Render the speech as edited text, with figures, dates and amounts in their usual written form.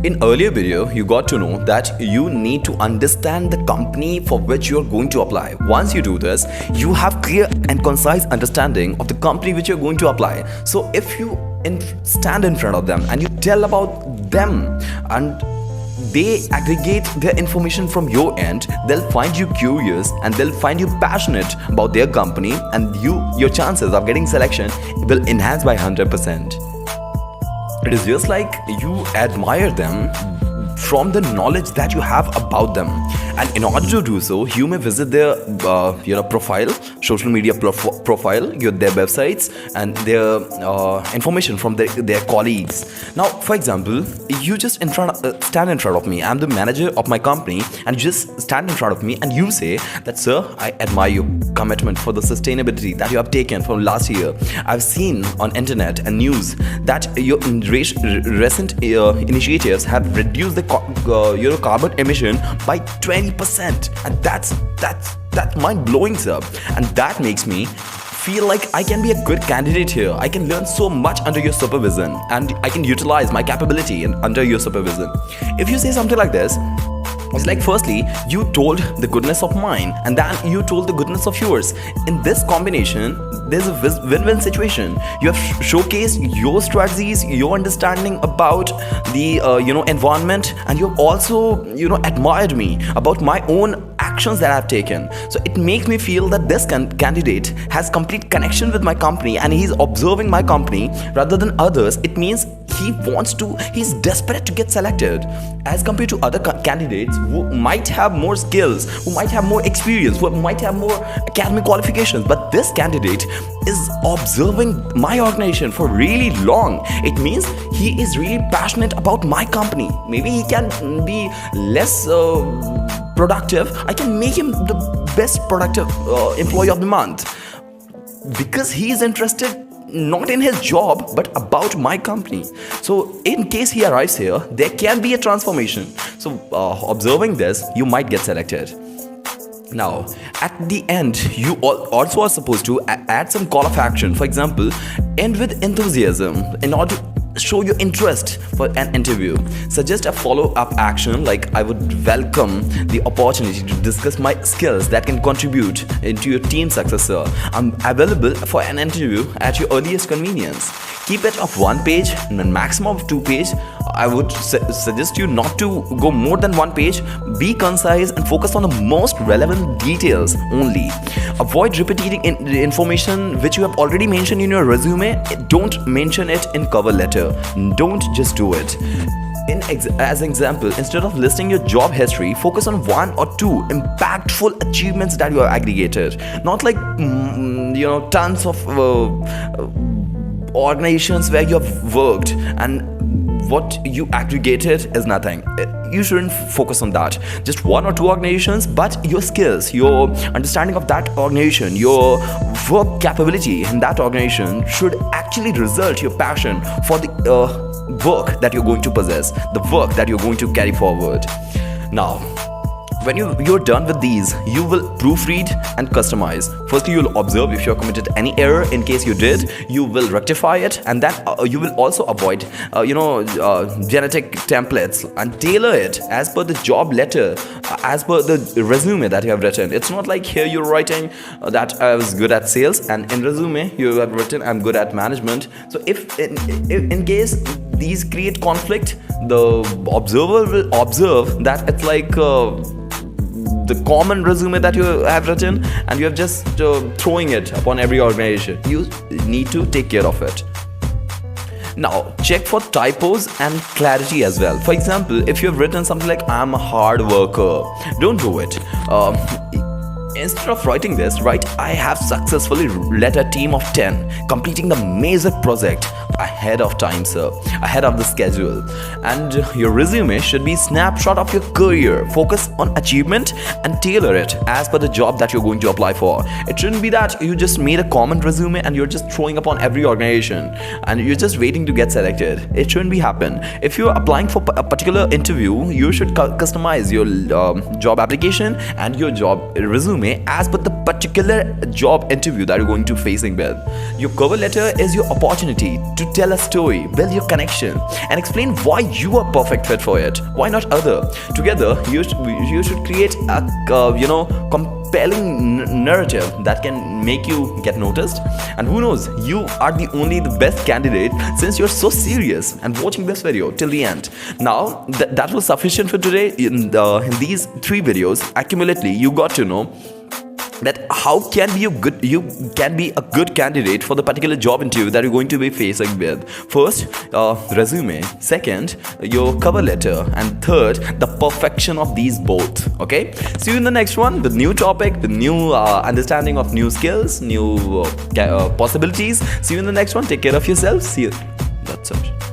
In earlier video, you got to know that you need to understand the company for which you are going to apply. Once you do this, you have clear and concise understanding of the company which you're going to apply. So if you stand in front of them and you tell about them and they aggregate their information from your end, they'll find you curious and they'll find you passionate about their company, and your chances of getting selection will enhance by 100%. It is just like you admire them from the knowledge that you have about them, and in order to do so, you may visit their profile, social media profile, their websites, and their information from their colleagues. Now, for example, you just stand in front of me. I'm the manager of my company, and you just stand in front of me and you say that, sir, I admire your commitment for the sustainability that you have taken from last year. I've seen on internet and news that your recent initiatives have reduced the carbon emission by 20%, and that's mind-blowing, sir. And that makes me feel like I can be a good candidate here. I can learn so much under your supervision, and I can utilize my capability under your supervision. If you say something like this, it's like, firstly, you told the goodness of mine, and then you told the goodness of yours. In this combination, there's a win-win situation. You have showcased your strategies, your understanding about the environment, and you've also admired me about my own actions that I've taken. So it makes me feel that this candidate has complete connection with my company, and he's observing my company rather than others. It means he's desperate to get selected, as compared to other candidates who might have more skills, who might have more experience, who might have more academic qualifications. But this candidate is observing my organization for really long. It means he is really passionate about my company. Maybe he can be less productive. I can make him the best productive employee of the month, because he is interested not in his job but about my company. So in case he arrives here, there can be a transformation. So observing this, you might get selected. Now, at the end, you also are supposed to add some call of action. For example, end with enthusiasm in order to show your interest for an interview. Suggest a follow-up action like, I would welcome the opportunity to discuss my skills that can contribute into your team success, sir. I'm available for an interview at your earliest convenience. Keep it of 1 page and a maximum of 2 pages. I would suggest you not to go more than 1 page. Be concise and focus on the most relevant details only. Avoid repeating information which you have already mentioned in your resume. Don't mention it in cover letter. Don't just do it. As an example, instead of listing your job history, focus on 1 or 2 impactful achievements that you have aggregated. Not like tons of organizations where you have worked and what you aggregated is nothing. You shouldn't focus on that. Just 1 or 2 organizations, but your skills, your understanding of that organization, your work capability in that organization should actually result your passion for the work that you're going to possess, the work that you're going to carry forward. Now, when you're done with these, you will proofread and customize. Firstly, you'll observe if you have committed any error. In case you did, you will rectify it, and then you will also avoid genetic templates and tailor it as per the job letter, as per the resume that you have written. It's not like here you're writing that I was good at sales, and in resume you have written I'm good at management. So if in case these create conflict, the observer will observe that it's like the common resume that you have written, and you have just throwing it upon every organization. You need to take care of it. Now, check for typos and clarity as well. For example, if you have written something like I'm a hard worker, don't do it. Instead of writing this, write I have successfully led a team of 10 completing the major project ahead of time, sir, ahead of the schedule. And your resume should be a snapshot of your career. Focus on achievement and tailor it as per the job that you're going to apply for. It shouldn't be that you just made a common resume and you're just throwing upon every organization and you're just waiting to get selected. It shouldn't be happen. If you're applying for a particular interview, you should customize your job application and your job resume as per the particular job interview that you're going to facing with. Your cover letter is your opportunity to tell a story, build your connection, and explain why you are perfect fit for it. Why not other? Together, you should create a compelling narrative that can make you get noticed. And who knows, you are the best candidate since you're so serious and watching this video till the end. Now that was sufficient for today. In these 3 videos, accumulately you got to know that how you can be a good candidate for the particular job interview that you're going to be facing with. First, resume. Second, your cover letter. And third, the perfection of these both. Okay, see you in the next one with new topic, with new understanding of new skills, new possibilities. See you in the next one. Take care of yourself. See you. That's it.